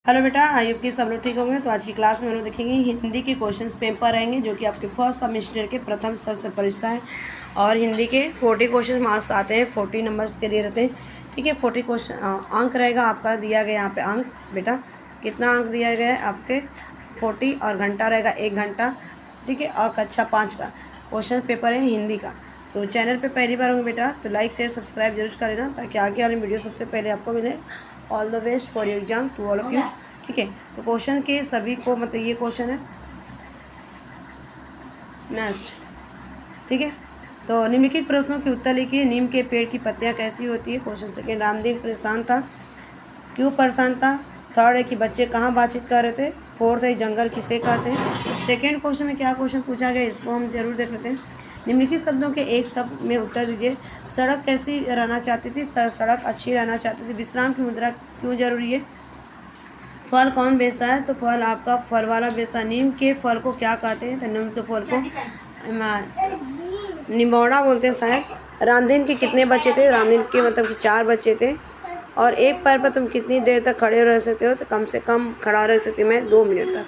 Hello बेटा, I hope कि सब लोग ठीक होंगे। तो आज की क्लास में हम लोग देखेंगे हिंदी के क्वेश्चंस पेपर रहेंगे जो कि आपके फर्स्ट सेमेस्टर के प्रथम सत्र परीक्षा है। और हिंदी के 40 क्वेश्चन मार्क्स आते हैं, 40 नंबर्स के लिए रहते हैं। ठीक है, 40 क्वेश्चन अंक रहेगा आपका दिया गया यहाँ पे अंक। बेटा कितना अंक दिया गया है आपके 40, और घंटा रहेगा 1 घंटा। ठीक है, और कक्षा 5 का क्वेश्चन पेपर है हिंदी का। तो चैनल पे पहली बार होंगे बेटा तो लाइक शेयर सब्सक्राइब जरूर कर लेना ताकि आगे वाली वीडियो सबसे पहले आपको मिले। All the best for your exam to all of you. ठीक है, तो क्वेश्चन के सभी को मतलब ये क्वेश्चन है नेक्स्ट। ठीक है, तो निम्नलिखित प्रश्नों के उत्तर लिखिए। नीम के पेड़ की पत्तियां कैसी होती है। क्वेश्चन सेकेंड, रामदीन परेशान था, क्यों परेशान था। थर्ड है कि बच्चे कहाँ बातचीत कर रहे थे। फोर्थ है जंगल किसे कहते हैं। सेकेंड क्वेश्चन में क्या क्वेश्चन पूछा गया इसको हम जरूर देख लेते हैं। निम्नलिखित शब्दों के एक शब्द में उत्तर दीजिए। सड़क कैसी रहना चाहती थी। सड़क अच्छी रहना चाहती थी। विश्राम की मुद्रा क्यों जरूरी है। फल कौन बेचता है, तो फल आपका फल वाला बेचता है। नीम के फल को क्या कहते हैं, तो नीम के फल को निमौड़ा बोलते हैं शायद। रामदीन के कितने बच्चे थे, रामदीन के मतलब कि 4 बच्चे थे। और एक पैर पर तुम कितनी देर तक खड़े रह सकते हो, तो कम से कम खड़ा रह सकती हूँ मैं 2 मिनट तक।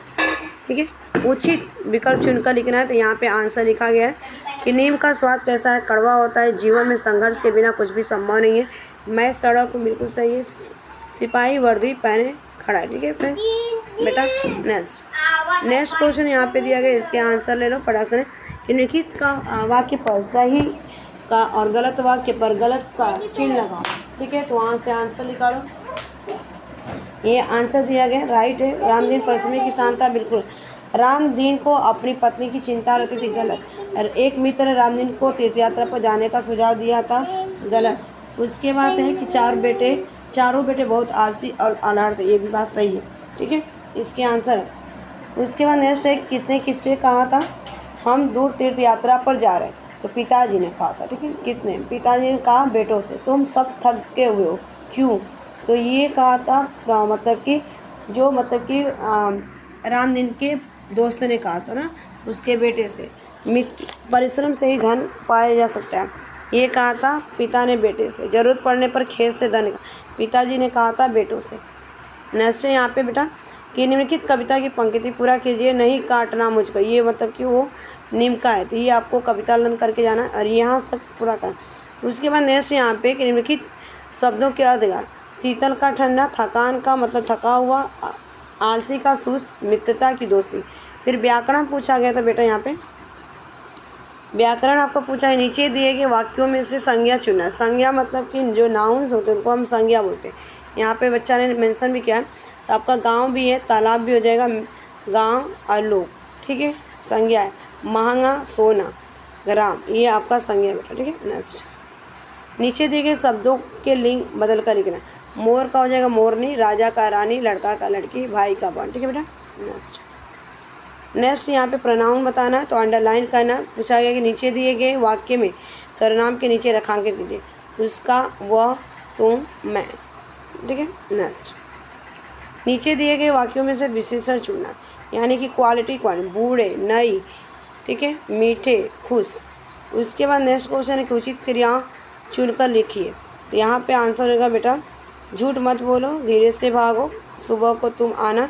ठीक है, उचित विकल्प चुनकर लिखना है। तो यहाँ पे आंसर लिखा गया है कि नीम का स्वाद कैसा है, कड़वा होता है। जीवन में संघर्ष के बिना कुछ भी संभव नहीं है। मैं सड़क बिल्कुल सही है। सिपाही वर्दी पहने खड़ा है। ठीक है फ्रेंड बेटा, नेक्स्ट क्वेश्चन यहाँ पे दिया गया, इसके आंसर ले लो फटाक से। निम्नलिखित का वाक्य पर सही का और गलत वाक्य पर गलत का चिन्ह लगाओ। ठीक है, तो वहाँ से आंसर निकालो। ये आंसर दिया गया राइट है। रामदीन परिश्रमी किसान था, बिल्कुल। रामदीन को अपनी पत्नी की चिंता रहती थी, गलत। और एक मित्र ने रामदीन को तीर्थ यात्रा पर जाने का सुझाव दिया था, गलत। उसके बाद है कि चारों बेटे बहुत आलसी और अनाड़ थे, ये भी बात सही है। ठीक है, इसके आंसर है। उसके बाद नेक्स्ट है किसने किससे कहा था हम दूर तीर्थ यात्रा पर जा रहे हैं, तो पिताजी ने कहा था। ठीक है, किसने, पिताजी ने कहा बेटों से तुम सब थके हुए हो, क्यों, तो ये कहा था मतलब कि जो मतलब कि रामदीन के दोस्त ने कहा था ना, उसके बेटे से। परिश्रम से ही धन पाया जा सकता है, ये कहा था पिता ने बेटे से। जरूरत पड़ने पर खेत से धन, पिताजी ने कहा था बेटों से। नेक्स्ट है यहाँ पे बेटा कि निम्नलिखित कविता की पंक्ति पूरा कीजिए। नहीं काटना मुझको, ये मतलब कि वो नीम का है, तो ये आपको कविता लर्न करके जाना है और यहाँ तक पूरा करना। उसके बाद नेक्स्ट यहाँ पे कि निम्नलिखित शब्दों के अर्थ देगा। शीतल का ठंडा, थकान का मतलब थका हुआ, आलसी का सुस्त, मित्रता की दोस्ती। फिर व्याकरण पूछा गया था बेटा, यहाँ पे व्याकरण आपको पूछा है। नीचे दिए गए वाक्यों में से संज्ञा चुनना। संज्ञा मतलब कि जो नाउन्स होते हैं उनको हम संज्ञा बोलते हैं। यहाँ पे बच्चा ने मेंशन भी किया है, तो आपका गांव भी है, तालाब भी हो जाएगा, गांव और लोग। ठीक है, संज्ञा है। महंगा, सोना, ग्राम, ये आपका संज्ञा बेटा। ठीक है, नेक्स्ट नीचे दिए गए शब्दों के लिंग बदल कर लिखना। मोर का हो जाएगा मोरनी, राजा का रानी, लड़का का लड़की, भाई का बहन। ठीक है बेटा, नेक्स्ट यहाँ पे प्रोनाउन बताना है, तो अंडरलाइन करना। पूछा गया कि नीचे दिए गए वाक्य में सर्वनाम के नीचे रेखांकित कीजिए। उसका, वह, तुम, मैं। ठीक है, नेक्स्ट नीचे दिए गए वाक्यों में से विशेषण चुनना, यानी कि क्वालिटी, बूढ़े, नई, ठीक है, मीठे, खुश। उसके बाद नेक्स्ट क्वेश्चन है कि उचित क्रिया चुनकर लिखिए। तो यहाँ पे आंसर होगा बेटा, झूठ मत बोलो, धीरे से भागो, सुबह को तुम आना,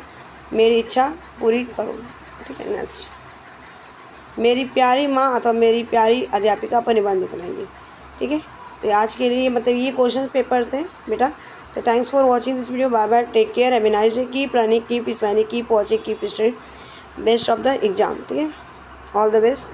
मेरी इच्छा पूरी करो। ठीक है, नेक्स्ट मेरी प्यारी माँ अथवा मेरी प्यारी अध्यापिका पर निबंध लिखेंगे। ठीक है, तो आज के लिए मतलब ये क्वेश्चन पेपर थे बेटा। तो thanks for watching this video. Bye bye, take care, have a nice day, keep running, keep smiling, keep watching, keep study, best of the exam. ठीक है, ऑल द बेस्ट।